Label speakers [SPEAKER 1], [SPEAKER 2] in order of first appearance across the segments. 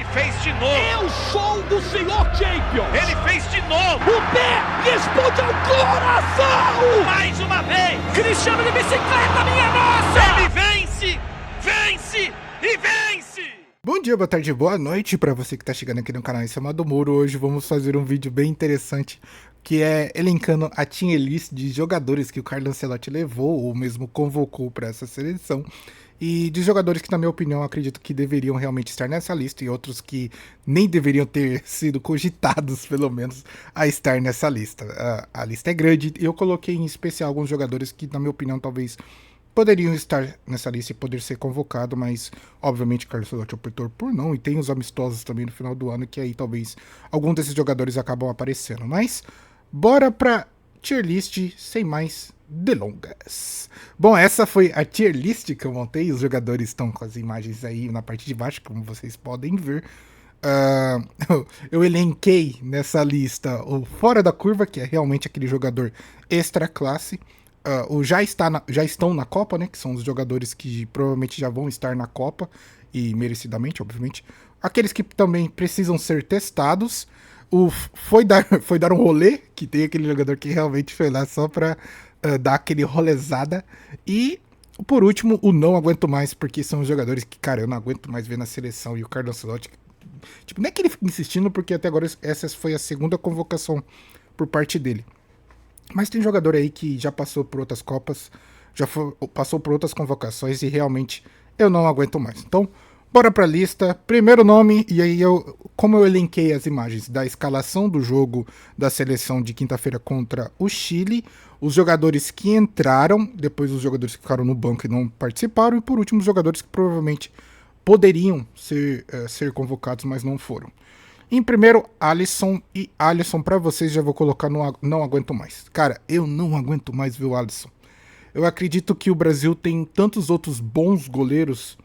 [SPEAKER 1] Ele fez de novo.
[SPEAKER 2] Eu sou o senhor Champion.
[SPEAKER 1] Ele fez de novo.
[SPEAKER 2] O pé responde ao coração.
[SPEAKER 1] Mais uma vez.
[SPEAKER 2] Cristiano de bicicleta, minha nossa.
[SPEAKER 1] Ele vence, vence e vence.
[SPEAKER 3] Bom dia, boa tarde, boa noite para você que tá chegando aqui no canal Chamado Muro. Hoje vamos fazer um vídeo bem interessante, que é elencando a tier list de jogadores que o Carlo Ancelotti levou ou mesmo convocou para essa seleção, e de jogadores que, na minha opinião, acredito que deveriam realmente estar nessa lista e outros que nem deveriam ter sido cogitados, pelo menos, a estar nessa lista. A lista é grande e eu coloquei em especial alguns jogadores que, na minha opinião, talvez poderiam estar nessa lista e poder ser convocado, mas obviamente o Carlo Ancelotti optou por não, e tem os amistosos também no final do ano, que aí talvez algum desses jogadores acabam aparecendo. Mas bora pra tier list sem mais delongas. Bom, essa foi a tier list que eu montei, os jogadores estão com as imagens aí na parte de baixo, como vocês podem ver. Eu elenquei nessa lista o fora da curva, que é realmente aquele jogador extra classe. Já estão na Copa, né? Que são os jogadores que provavelmente já vão estar na Copa, e merecidamente, obviamente. Aqueles que também precisam ser testados. Foi dar um rolê, que tem aquele jogador que realmente foi lá só pra dar aquele rolezada. E, por último, o não aguento mais, porque são os jogadores que, cara, eu não aguento mais ver na seleção. E o Carlo Ancelotti, tipo, não é que ele fica insistindo, porque até agora essa foi a segunda convocação por parte dele. Mas tem jogador aí que já passou por outras Copas, passou por outras convocações e realmente eu não aguento mais. Então, bora pra lista. Primeiro nome, e aí como eu elenquei as imagens da escalação do jogo da seleção de quinta-feira contra o Chile, os jogadores que entraram, depois os jogadores que ficaram no banco e não participaram, e por último os jogadores que provavelmente poderiam ser convocados, mas não foram. Em primeiro, Alisson. E Alisson, pra vocês, já vou colocar no não aguento mais. Cara, eu não aguento mais ver o Alisson. Eu acredito que o Brasil tem tantos outros bons goleiros,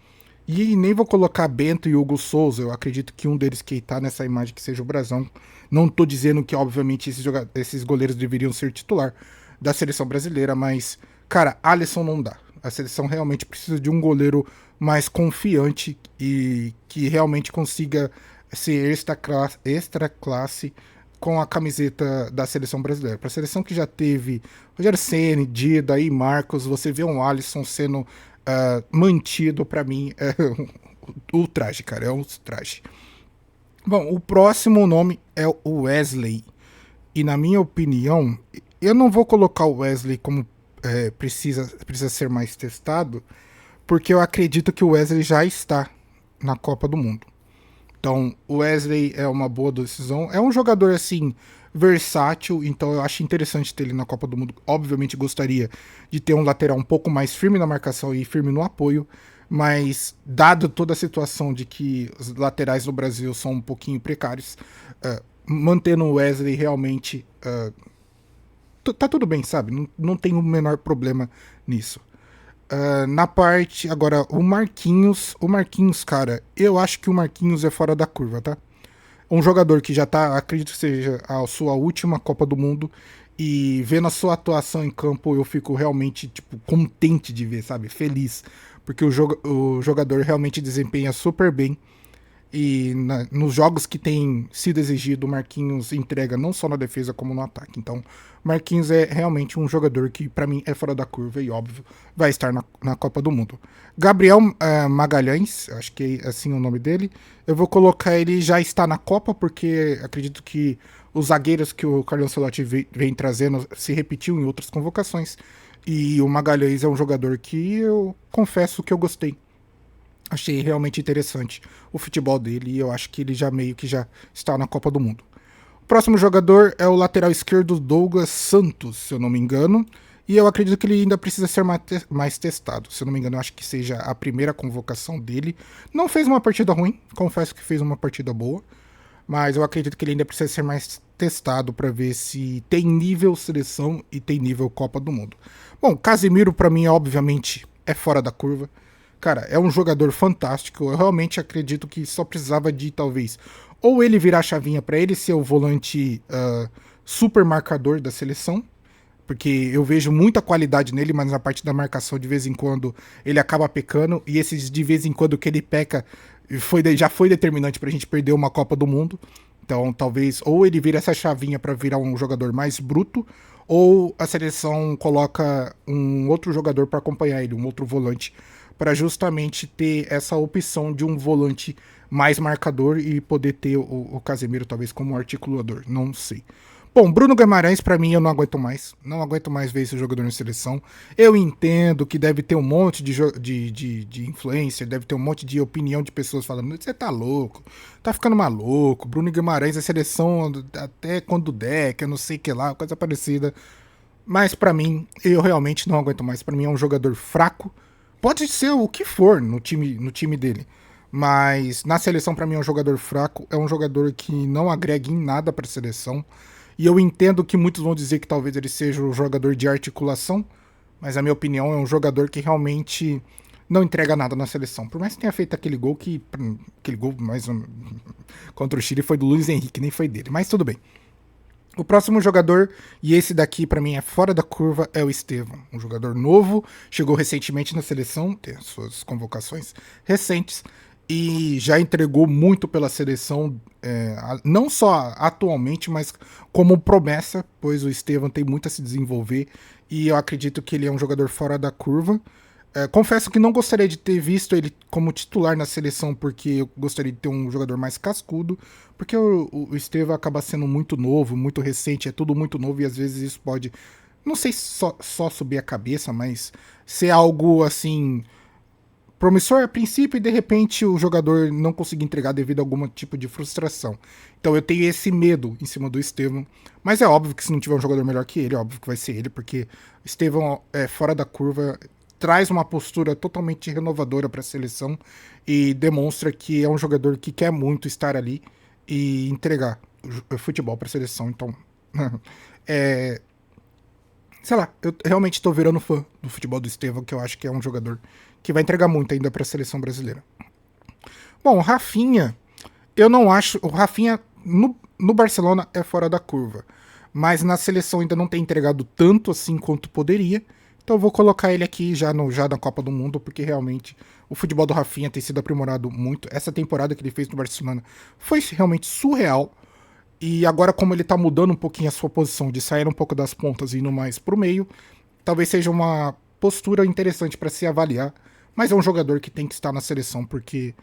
[SPEAKER 3] e nem vou colocar Bento e Hugo Souza. Eu acredito que um deles que tá nessa imagem que seja o Brazão. Não tô dizendo que, obviamente, esses goleiros deveriam ser titular da seleção brasileira, mas, cara, Alisson não dá. A seleção realmente precisa de um goleiro mais confiante e que realmente consiga ser extra classe com a camiseta da seleção brasileira. Para a seleção que já teve Rogério Ceni, Dida e Marcos, você vê um Alisson sendo mantido, para mim, é o traje, cara, é um traje. Bom, o próximo nome é o Wesley, e na minha opinião, eu não vou colocar o Wesley como precisa ser mais testado, porque eu acredito que o Wesley já está na Copa do Mundo. Então, o Wesley é uma boa decisão. É um jogador, assim, versátil, então eu acho interessante ter ele na Copa do Mundo. Obviamente gostaria de ter um lateral um pouco mais firme na marcação e firme no apoio, mas dado toda a situação de que os laterais no Brasil são um pouquinho precários, mantendo o Wesley realmente tá tudo bem, sabe? Não tem o menor problema nisso. Na parte, agora, o Marquinhos, cara, eu acho que o Marquinhos é fora da curva, tá? Um jogador que já tá, acredito que seja a sua última Copa do Mundo, e vendo a sua atuação em campo, eu fico realmente, tipo, contente de ver, sabe? Feliz, porque o jogador realmente desempenha super bem, e nos jogos que tem sido exigido, o Marquinhos entrega não só na defesa como no ataque. Então, Marquinhos é realmente um jogador que, pra mim, é fora da curva e, óbvio, vai estar na Copa do Mundo. Gabriel Magalhães, acho que é assim o nome dele. Eu vou colocar ele, já está na Copa, porque acredito que os zagueiros que o Carlo Ancelotti vem trazendo se repetiu em outras convocações. E o Magalhães é um jogador que eu confesso que eu gostei. Achei realmente interessante o futebol dele, e eu acho que ele já meio que já está na Copa do Mundo. O próximo jogador é o lateral esquerdo Douglas Santos, se eu não me engano, e eu acredito que ele ainda precisa ser mais testado. Se eu não me engano, eu acho que seja a primeira convocação dele. Não fez uma partida ruim, confesso que fez uma partida boa, mas eu acredito que ele ainda precisa ser mais testado para ver se tem nível seleção e tem nível Copa do Mundo. Bom, Casemiro para mim, obviamente, é fora da curva. Cara, é um jogador fantástico. Eu realmente acredito que só precisava de, talvez, ou ele virar a chavinha para ele ser o volante super marcador da seleção, porque eu vejo muita qualidade nele, mas na parte da marcação, de vez em quando, ele acaba pecando, e esses de vez em quando que ele peca, já foi determinante pra gente perder uma Copa do Mundo. Então, talvez, ou ele vira essa chavinha para virar um jogador mais bruto, ou a seleção coloca um outro jogador para acompanhar ele, um outro volante, para justamente ter essa opção de um volante mais marcador e poder ter o Casemiro talvez como um articulador, não sei. Bom, Bruno Guimarães, pra mim, eu não aguento mais. Não aguento mais ver esse jogador na seleção. Eu entendo que deve ter um monte de influencer, deve ter um monte de opinião de pessoas falando: você tá louco, tá ficando maluco. Bruno Guimarães é seleção até quando der, que eu não sei o que lá, coisa parecida. Mas pra mim, eu realmente não aguento mais. Pra mim é um jogador fraco. Pode ser o que for no time dele. Mas na seleção, pra mim, é um jogador fraco. É um jogador que não agrega em nada pra seleção. E eu entendo que muitos vão dizer que talvez ele seja um jogador de articulação, mas a minha opinião é um jogador que realmente não entrega nada na seleção. Por mais que tenha feito aquele gol mais contra o Chile foi do Luiz Henrique, nem foi dele, mas tudo bem. O próximo jogador, e esse daqui pra mim é fora da curva, é o Estevão. Um jogador novo, chegou recentemente na seleção, tem as suas convocações recentes, e já entregou muito pela seleção, não só atualmente, mas como promessa, pois o Estevão tem muito a se desenvolver, e eu acredito que ele é um jogador fora da curva. Confesso que não gostaria de ter visto ele como titular na seleção, porque eu gostaria de ter um jogador mais cascudo, porque o Estevão acaba sendo muito novo, muito recente, é tudo muito novo, e às vezes isso pode, não sei se só subir a cabeça, mas ser algo assim promissor a princípio e de repente o jogador não conseguir entregar devido a algum tipo de frustração. Então eu tenho esse medo em cima do Estevão, mas é óbvio que se não tiver um jogador melhor que ele, é óbvio que vai ser ele, porque o Estevão é fora da curva, traz uma postura totalmente renovadora para a seleção e demonstra que é um jogador que quer muito estar ali e entregar o futebol para a seleção. Então, sei lá, eu realmente estou virando fã do futebol do Estevão, que eu acho que é um jogador que vai entregar muito ainda para a seleção brasileira. Bom, o Rafinha, eu não acho. O Rafinha no Barcelona é fora da curva, mas na seleção ainda não tem entregado tanto assim quanto poderia. Então eu vou colocar ele aqui já na Copa do Mundo, porque realmente o futebol do Rafinha tem sido aprimorado muito. Essa temporada que ele fez no Barcelona foi realmente surreal. E agora, como ele tá mudando um pouquinho a sua posição, de sair um pouco das pontas e indo mais pro meio, talvez seja uma postura interessante para se avaliar. Mas é um jogador que tem que estar na seleção, porque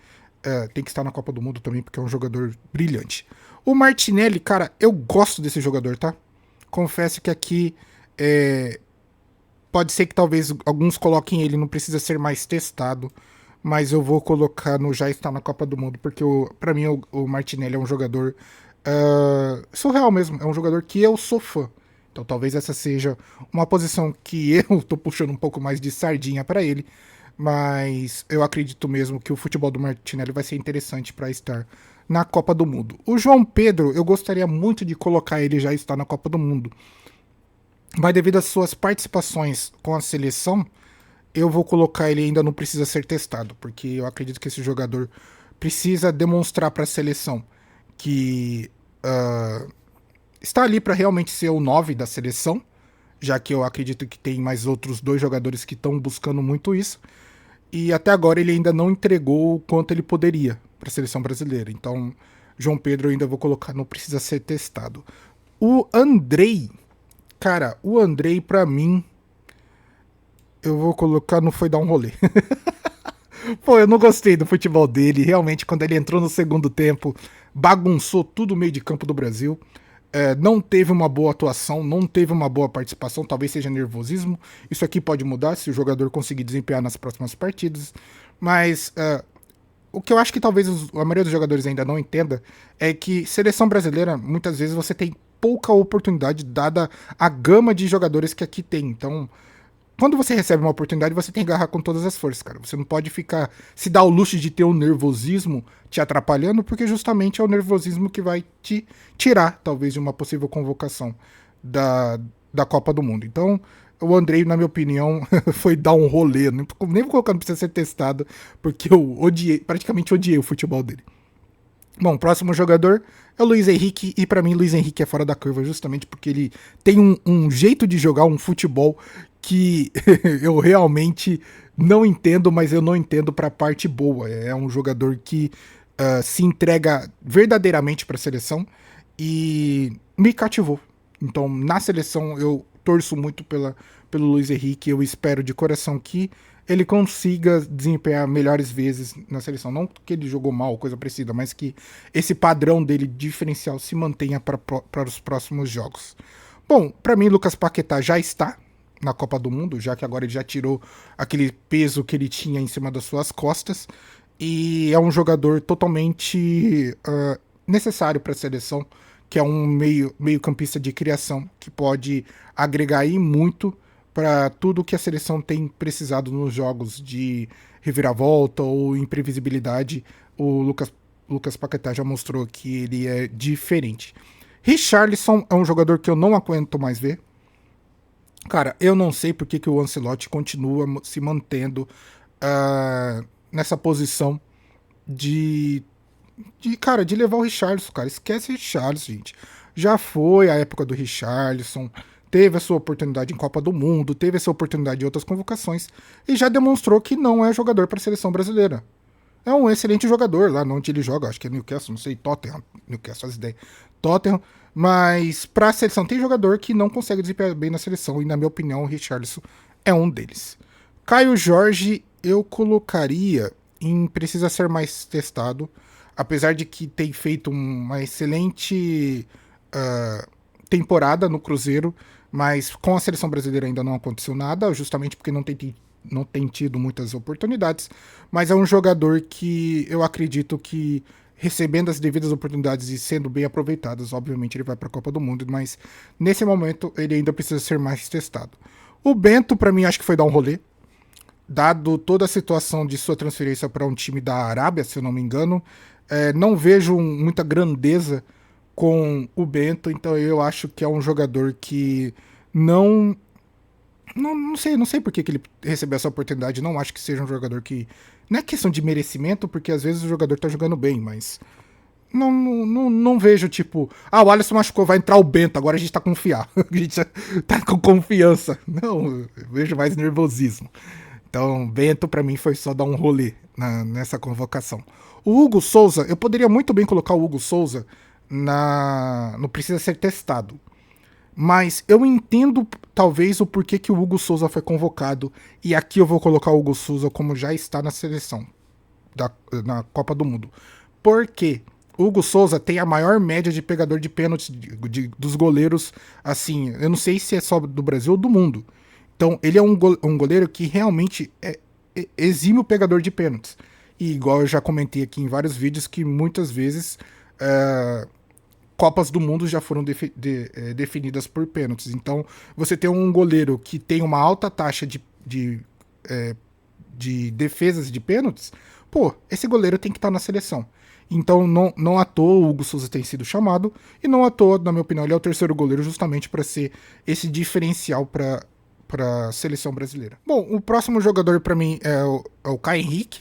[SPEAKER 3] tem que estar na Copa do Mundo também, porque é um jogador brilhante. O Martinelli, cara, eu gosto desse jogador, tá? Confesso que aqui pode ser que talvez alguns coloquem ele, não precisa ser mais testado, mas eu vou colocar no já está na Copa do Mundo, porque pra mim o Martinelli é um jogador surreal mesmo, é um jogador que eu sou fã. Então talvez essa seja uma posição que eu tô puxando um pouco mais de sardinha pra ele, mas eu acredito mesmo que o futebol do Martinelli vai ser interessante para estar na Copa do Mundo. O João Pedro, eu gostaria muito de colocar ele já estar na Copa do Mundo, mas devido às suas participações com a seleção, eu vou colocar ele ainda não precisa ser testado, porque eu acredito que esse jogador precisa demonstrar para a seleção que está ali para realmente ser o 9 da seleção, já que eu acredito que tem mais outros dois jogadores que estão buscando muito isso. E até agora ele ainda não entregou o quanto ele poderia para a seleção brasileira. Então, João Pedro eu ainda vou colocar, não precisa ser testado. O Andrei, cara, o Andrei pra mim, eu vou colocar, não foi dar um rolê. Pô, eu não gostei do futebol dele. Realmente, quando ele entrou no segundo tempo, bagunçou tudo o meio de campo do Brasil. Não teve uma boa atuação, não teve uma boa participação, talvez seja nervosismo. Isso aqui pode mudar se o jogador conseguir desempenhar nas próximas partidas. Mas o que eu acho que talvez a maioria dos jogadores ainda não entenda é que seleção brasileira, muitas vezes você tem pouca oportunidade dada a gama de jogadores que aqui tem. Então, quando você recebe uma oportunidade, você tem que agarrar com todas as forças, cara. Você não pode se dar o luxo de ter um nervosismo te atrapalhando, porque justamente é o nervosismo que vai te tirar, talvez, de uma possível convocação da Copa do Mundo. Então, o Andrei, na minha opinião, foi dar um rolê. Nem vou colocar, não precisa ser testado, porque eu praticamente odiei o futebol dele. Bom, o próximo jogador é o Luiz Henrique, e pra mim Luiz Henrique é fora da curva, justamente porque ele tem um jeito de jogar um futebol que eu realmente não entendo, mas eu não entendo para a parte boa. É um jogador que se entrega verdadeiramente para a seleção e me cativou. Então, na seleção, eu torço muito pelo Luiz Henrique. Eu espero de coração que ele consiga desempenhar melhores vezes na seleção. Não que ele jogou mal, coisa parecida, mas que esse padrão dele diferencial se mantenha para os próximos jogos. Bom, para mim, Lucas Paquetá já está na Copa do Mundo, já que agora ele já tirou aquele peso que ele tinha em cima das suas costas. E é um jogador totalmente necessário para a seleção, que é um meio-campista de criação, que pode agregar aí muito para tudo que a seleção tem precisado nos jogos de reviravolta ou imprevisibilidade. O Lucas Paquetá já mostrou que ele é diferente. Richarlison é um jogador que eu não aguento mais ver. Cara, eu não sei por que o Ancelotti continua se mantendo nessa posição cara, de levar o Richarlison, cara. Esquece o Richarlison, gente. Já foi a época do Richarlison, teve a sua oportunidade em Copa do Mundo, teve a sua oportunidade em outras convocações e já demonstrou que não é jogador para a seleção brasileira. É um excelente jogador lá onde ele joga, acho que é Newcastle, não sei, Tottenham, Newcastle, as ideias. Tottenham, mas para a seleção tem jogador que não consegue desempenhar bem na seleção e na minha opinião o Richarlison é um deles. Caio Jorge eu colocaria precisa ser mais testado, apesar de que tem feito uma excelente temporada no Cruzeiro, mas com a seleção brasileira ainda não aconteceu nada, justamente porque não tem tido muitas oportunidades, mas é um jogador que eu acredito que recebendo as devidas oportunidades e sendo bem aproveitadas, obviamente ele vai para a Copa do Mundo, mas nesse momento ele ainda precisa ser mais testado. O Bento, para mim, acho que foi dar um rolê, dado toda a situação de sua transferência para um time da Arábia, se eu não me engano. Não vejo muita grandeza com o Bento, então eu acho que é um jogador que não sei por que ele recebeu essa oportunidade, não acho que seja um jogador que... Não é questão de merecimento, porque às vezes o jogador tá jogando bem, mas... Não vejo, tipo... o Alisson machucou, vai entrar o Bento, agora a gente tá confiar. A gente tá com confiança. Não, eu vejo mais nervosismo. Então, Bento pra mim foi só dar um rolê nessa convocação. O Hugo Souza, eu poderia muito bem colocar o Hugo Souza no precisa ser testado. Mas eu entendo, talvez, o porquê que o Hugo Souza foi convocado. E aqui eu vou colocar o Hugo Souza como já está na seleção na Copa do Mundo. Por quê? O Hugo Souza tem a maior média de pegador de pênaltis dos goleiros, assim, eu não sei se é só do Brasil ou do mundo. Então, ele é um goleiro que realmente é exímio pegador de pênaltis. E igual eu já comentei aqui em vários vídeos, que muitas vezes Copas do Mundo já foram definidas por pênaltis. Então, você tem um goleiro que tem uma alta taxa de defesas de pênaltis, esse goleiro tem que estar na seleção. Então, não à toa o Hugo Souza tem sido chamado, e não à toa, na minha opinião, ele é o terceiro goleiro justamente para ser esse diferencial para a seleção brasileira. Bom, o próximo jogador para mim é o Caio Henrique.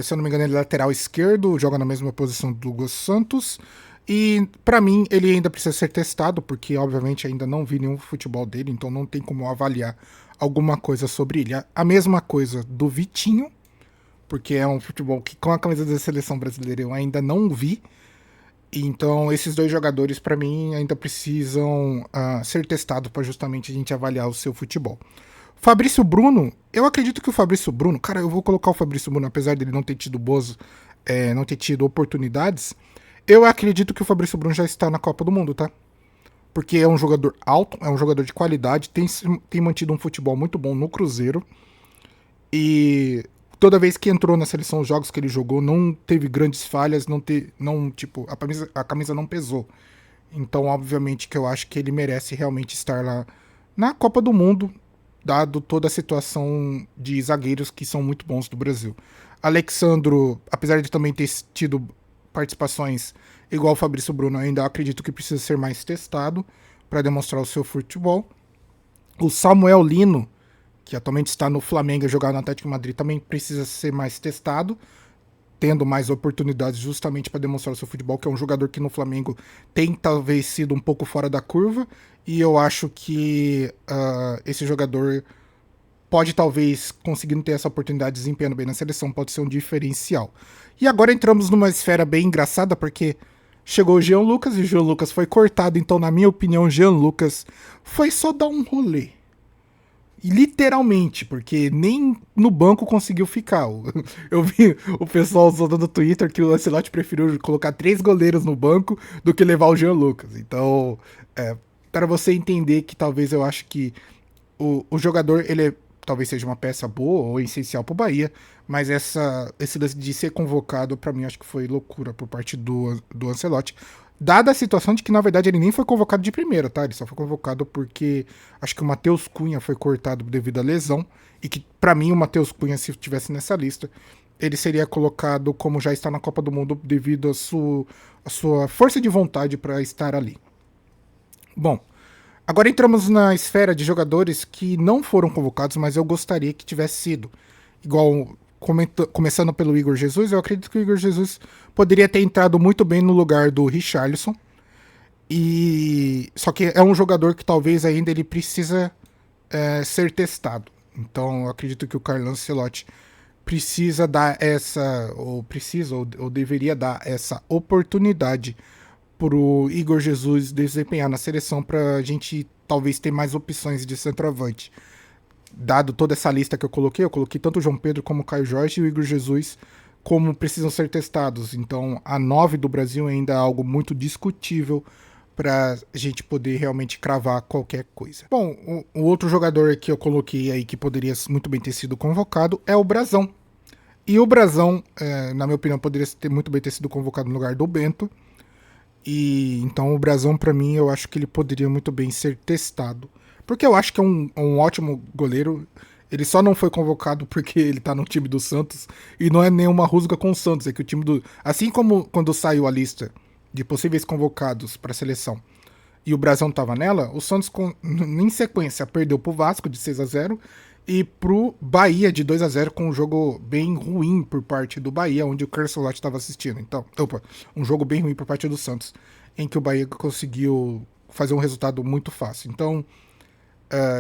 [SPEAKER 3] Se eu não me engano, ele é lateral esquerdo, joga na mesma posição do Hugo Santos. E para mim ele ainda precisa ser testado, porque obviamente ainda não vi nenhum futebol dele, então não tem como avaliar alguma coisa sobre ele. A mesma coisa do Vitinho, porque é um futebol que com a camisa da seleção brasileira eu ainda não vi. Então esses dois jogadores para mim ainda precisam ser testados para justamente a gente avaliar o seu futebol. Fabrício Bruno, eu acredito que o Fabrício Bruno, cara, eu vou colocar o Fabrício Bruno, apesar dele não ter tido não ter tido oportunidades, eu acredito que o Fabrício Bruno já está na Copa do Mundo, tá? Porque é um jogador alto, é um jogador de qualidade, tem mantido um futebol muito bom no Cruzeiro. E toda vez que entrou na seleção, os jogos que ele jogou, não teve grandes falhas, a camisa não pesou. Então, obviamente, que eu acho que ele merece realmente estar lá na Copa do Mundo, dado toda a situação de zagueiros que são muito bons do Brasil. Alexandro, apesar de também ter tido participações igual o Fabrício Bruno, ainda acredito que precisa ser mais testado para demonstrar o seu futebol. O Samuel Lino, que atualmente está no Flamengo e jogar no Atlético de Madrid, também precisa ser mais testado. tendo mais oportunidades justamente para demonstrar o seu futebol, que é um jogador que no Flamengo tem talvez sido um pouco fora da curva, e eu acho que esse jogador pode talvez, conseguindo ter essa oportunidade, desempenhando bem na seleção, pode ser um diferencial. E agora entramos numa esfera bem engraçada, porque chegou o Jean Lucas, e o Jean Lucas foi cortado, então na minha opinião, o Jean Lucas foi só dar um rolê. E literalmente, porque nem no banco conseguiu ficar. Eu vi o pessoal usando no Twitter que o Ancelotti preferiu colocar 3 goleiros no banco do que levar o Jean Lucas. Então, para você entender que talvez eu acho que o jogador, talvez seja uma peça boa ou essencial pro Bahia, mas esse lance de ser convocado, para mim, acho que foi loucura por parte do Ancelotti. Dada a situação de que, na verdade, ele nem foi convocado de primeira, tá? Ele só foi convocado porque acho que o Matheus Cunha foi cortado devido à lesão. E que, pra mim, o Matheus Cunha, se estivesse nessa lista, ele seria colocado como já está na Copa do Mundo devido à sua força de vontade para estar ali. Bom, agora entramos na esfera de jogadores que não foram convocados, mas eu gostaria que tivesse sido. Igual, começando pelo Igor Jesus, eu acredito que o Igor Jesus poderia ter entrado muito bem no lugar do Richarlison. Só que é um jogador que talvez ainda ele precisa ser testado. Então eu acredito que o Carlo Ancelotti precisa dar ou deveria dar essa oportunidade para o Igor Jesus desempenhar na seleção, para a gente talvez ter mais opções de centroavante. Dado toda essa lista que eu coloquei tanto o João Pedro como o Caio Jorge e o Igor Jesus como precisam ser testados. Então a 9 do Brasil ainda é algo muito discutível para a gente poder realmente cravar qualquer coisa. Bom, o outro jogador que eu coloquei aí que poderia muito bem ter sido convocado é o Brazão. E o Brazão, na minha opinião, poderia muito bem ter sido convocado no lugar do Bento. E então o Brazão, para mim, eu acho que ele poderia muito bem ser testado. Porque eu acho que é um ótimo goleiro. Ele só não foi convocado porque ele tá no time do Santos. E não é nenhuma rusga com o Santos. É que o time do... Assim como quando saiu a lista de possíveis convocados para a seleção e o Brazão tava nela, o Santos, em sequência, perdeu pro Vasco de 6-0 e pro Bahia de 2-0, com um jogo bem ruim por parte do Bahia, onde o Carcelotti estava assistindo. Então, um jogo bem ruim por parte do Santos, em que o Bahia conseguiu fazer um resultado muito fácil. Então,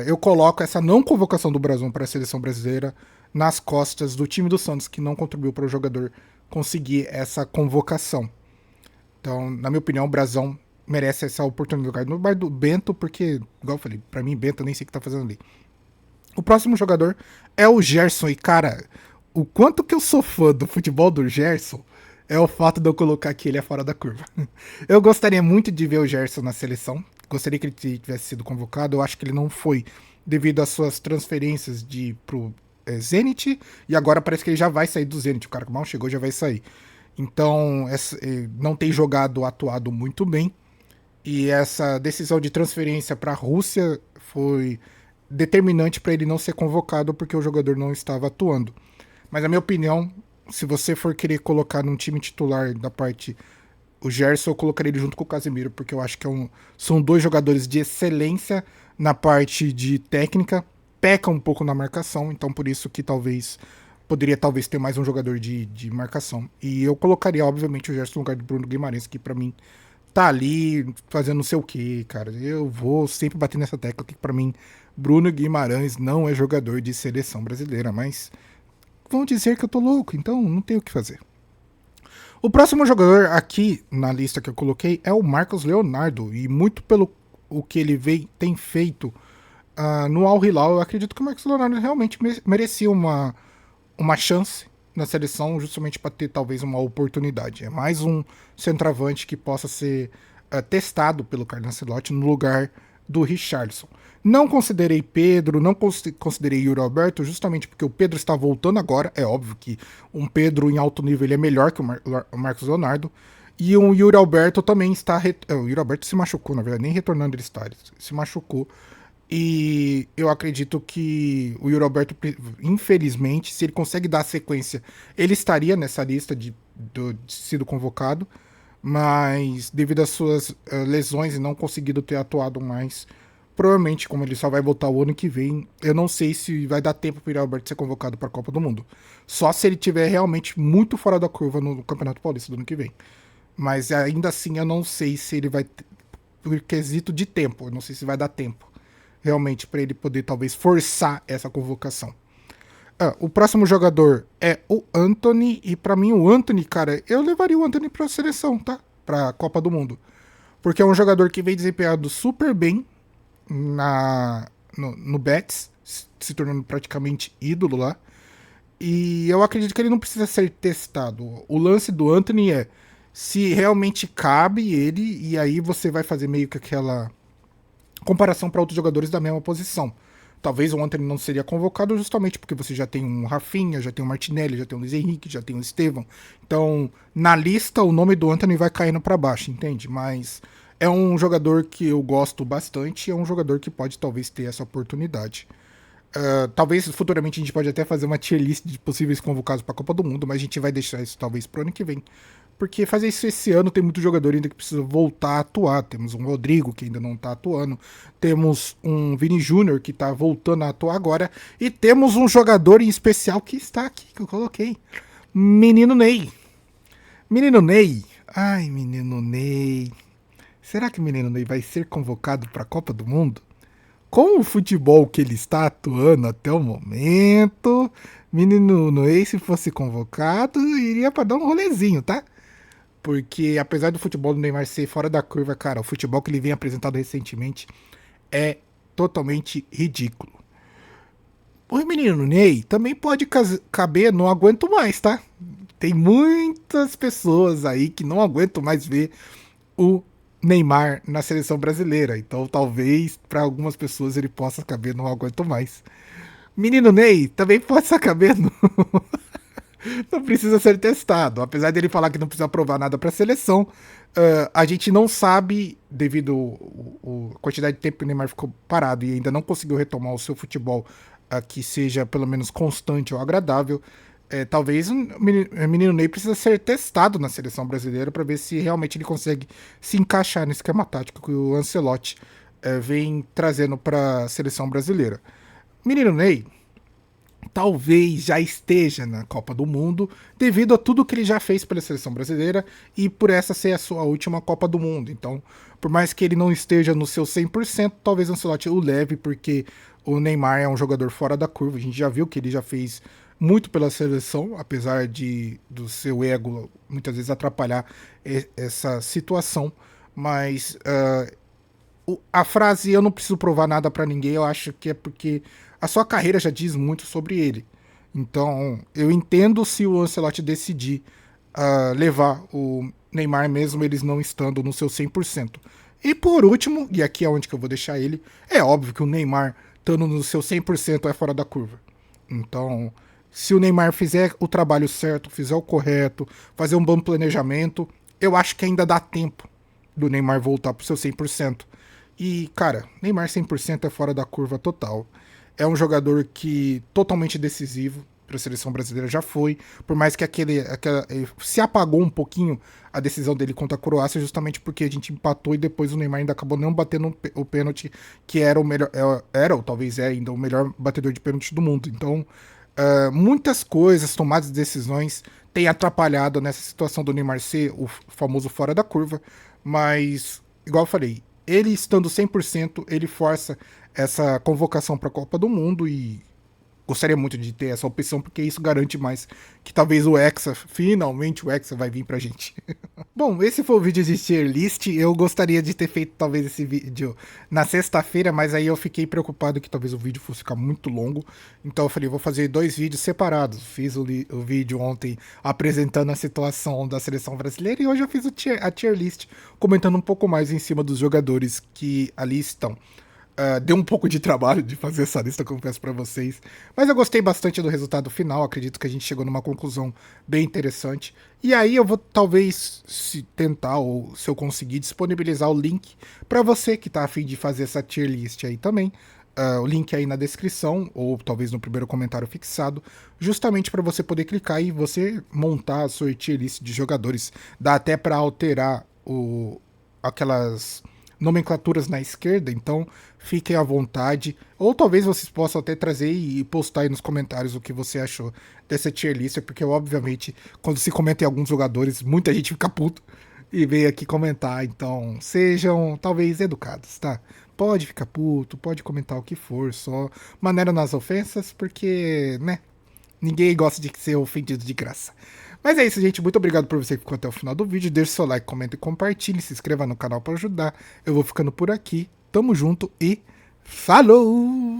[SPEAKER 3] eu coloco essa não convocação do Brazão para a seleção brasileira nas costas do time do Santos, que não contribuiu para o jogador conseguir essa convocação. Então, na minha opinião, o Brazão merece essa oportunidade no lugar do Bento, porque, igual eu falei, pra mim, Bento eu nem sei o que tá fazendo ali. O próximo jogador é o Gerson, e cara, o quanto que eu sou fã do futebol do Gerson é o fato de eu colocar que ele é fora da curva. Eu gostaria muito de ver o Gerson na seleção, gostaria que ele tivesse sido convocado, eu acho que ele não foi devido às suas transferências pro Zenit, e agora parece que ele já vai sair do Zenit, o cara que mal chegou já vai sair. Então, não tem atuado muito bem. E essa decisão de transferência para a Rússia foi determinante para ele não ser convocado, porque o jogador não estava atuando. Mas, na minha opinião, se você for querer colocar num time titular da parte o Gerson, eu colocaria ele junto com o Casemiro, porque eu acho que são dois jogadores de excelência na parte de técnica, pecam um pouco na marcação, então por isso que poderia ter mais um jogador de marcação. E eu colocaria, obviamente, o Gerson no lugar do Bruno Guimarães, que pra mim tá ali fazendo não sei o que, cara. Eu vou sempre bater nessa tecla que pra mim Bruno Guimarães não é jogador de seleção brasileira, mas vão dizer que eu tô louco, então não tenho o que fazer. O próximo jogador aqui na lista que eu coloquei é o Marcos Leonardo, e muito pelo o que ele tem feito no Al Hilal, eu acredito que o Marcos Leonardo realmente merecia uma chance na seleção, justamente para ter talvez uma oportunidade. É mais um centroavante que possa ser testado pelo Carlo Ancelotti no lugar do Richarlison. Não considerei Pedro, não considerei Yuri Alberto, justamente porque o Pedro está voltando agora. É óbvio que um Pedro em alto nível ele é melhor que o Marcos Leonardo. E o Yuri Alberto também está... O Yuri Alberto se machucou, na verdade, nem retornando ele está, ele se machucou. E eu acredito que o Yuri Alberto, infelizmente, se ele consegue dar a sequência, ele estaria nessa lista de sido convocado, mas devido às suas lesões e não conseguido ter atuado mais, provavelmente, como ele só vai voltar o ano que vem, eu não sei se vai dar tempo para o Yuri Alberto ser convocado para a Copa do Mundo. Só se ele tiver realmente muito fora da curva no Campeonato Paulista do ano que vem. Mas ainda assim eu não sei se ele vai, por quesito de tempo, eu não sei se vai dar tempo realmente para ele poder talvez forçar essa convocação. O próximo jogador é o Antony, e pra mim o Antony, cara, eu levaria o Antony pra seleção, tá? Pra Copa do Mundo. Porque é um jogador que vem desempenhado super bem no Betis, se tornando praticamente ídolo lá. E eu acredito que ele não precisa ser testado. O lance do Antony é se realmente cabe ele, e aí você vai fazer meio que aquela comparação para outros jogadores da mesma posição. Talvez o Antony não seria convocado justamente porque você já tem um Rafinha, já tem um Martinelli, já tem um Luiz Henrique, já tem um Estevão. Então, na lista, o nome do Antony vai caindo para baixo, entende? Mas é um jogador que eu gosto bastante e é um jogador que pode talvez ter essa oportunidade. Talvez futuramente a gente pode até fazer uma tier list de possíveis convocados para a Copa do Mundo, mas a gente vai deixar isso talvez pro ano que vem. Porque fazer isso esse ano tem muito jogador ainda que precisa voltar a atuar. Temos um Rodrigo que ainda não tá atuando. Temos um Vini Júnior que tá voltando a atuar agora. E temos um jogador em especial que está aqui, que eu coloquei. Menino Ney. Menino Ney. Ai, menino Ney. Será que o menino Ney vai ser convocado para a Copa do Mundo? Com o futebol que ele está atuando até o momento, menino Ney, se fosse convocado, iria para dar um rolezinho, tá? Porque apesar do futebol do Neymar ser fora da curva, cara, o futebol que ele vem apresentado recentemente é totalmente ridículo. O menino Ney também pode caber, não aguento mais, tá? Tem muitas pessoas aí que não aguentam mais ver o Neymar na seleção brasileira. Então talvez para algumas pessoas ele possa caber, não aguento mais. Menino Ney também pode caber no... Não precisa ser testado. Apesar dele falar que não precisa provar nada para a seleção, a gente não sabe, devido à quantidade de tempo que o Neymar ficou parado e ainda não conseguiu retomar o seu futebol que seja pelo menos constante ou agradável. Talvez o menino Ney precisa ser testado na seleção brasileira para ver se realmente ele consegue se encaixar no esquema tático que o Ancelotti vem trazendo para a seleção brasileira. Menino Ney talvez já esteja na Copa do Mundo devido a tudo que ele já fez pela seleção brasileira e por essa ser a sua última Copa do Mundo. Então, por mais que ele não esteja no seu 100%, talvez o Ancelotti o leve, porque o Neymar é um jogador fora da curva. A gente já viu que ele já fez muito pela seleção, apesar do seu ego muitas vezes atrapalhar essa situação. Mas a frase "eu não preciso provar nada para ninguém", eu acho que é porque a sua carreira já diz muito sobre ele. Então, eu entendo se o Ancelotti decidir levar o Neymar, mesmo eles não estando no seu 100%. E por último, e aqui é onde que eu vou deixar ele, é óbvio que o Neymar, estando no seu 100%, é fora da curva. Então, se o Neymar fizer o trabalho certo, fizer o correto, fazer um bom planejamento, eu acho que ainda dá tempo do Neymar voltar pro seu 100%. E, cara, Neymar 100% é fora da curva total. É um jogador que totalmente decisivo para a seleção brasileira, já foi, por mais que se apagou um pouquinho a decisão dele contra a Croácia, justamente porque a gente empatou e depois o Neymar ainda acabou não batendo o pênalti, que era o melhor, ou talvez é ainda o melhor batedor de pênalti do mundo. Então, muitas coisas, tomadas de decisões, têm atrapalhado nessa situação do Neymar ser o famoso fora da curva, mas, igual eu falei, ele estando 100%, ele força essa convocação para a Copa do Mundo e gostaria muito de ter essa opção, porque isso garante mais que talvez finalmente o Hexa vai vir pra gente. Bom, esse foi o vídeo de tier list. Eu gostaria de ter feito talvez esse vídeo na sexta-feira, mas aí eu fiquei preocupado que talvez o vídeo fosse ficar muito longo. Então eu falei, vou fazer 2 vídeos separados. Fiz o vídeo ontem apresentando a situação da seleção brasileira e hoje eu fiz a tier list comentando um pouco mais em cima dos jogadores que ali estão. Deu um pouco de trabalho de fazer essa lista, confesso pra vocês. Mas eu gostei bastante do resultado final. Acredito que a gente chegou numa conclusão bem interessante. E aí eu vou talvez se tentar, ou se eu conseguir, disponibilizar o link pra você que tá a fim de fazer essa tier list aí também. O link aí na descrição, ou talvez no primeiro comentário fixado, justamente para você poder clicar e você montar a sua tier list de jogadores. Dá até para alterar aquelas nomenclaturas na esquerda, então fiquem à vontade. Ou talvez vocês possam até trazer e postar aí nos comentários o que você achou dessa tier list, porque obviamente quando se comenta em alguns jogadores, muita gente fica puto e veio aqui comentar, então sejam talvez educados, tá? Pode ficar puto, pode comentar o que for, só maneira nas ofensas, porque, né, ninguém gosta de ser ofendido de graça. Mas é isso, gente. Muito obrigado por você que ficou até o final do vídeo. Deixe seu like, comenta e compartilhe. Se inscreva no canal para ajudar. Eu vou ficando por aqui. Tamo junto e falou!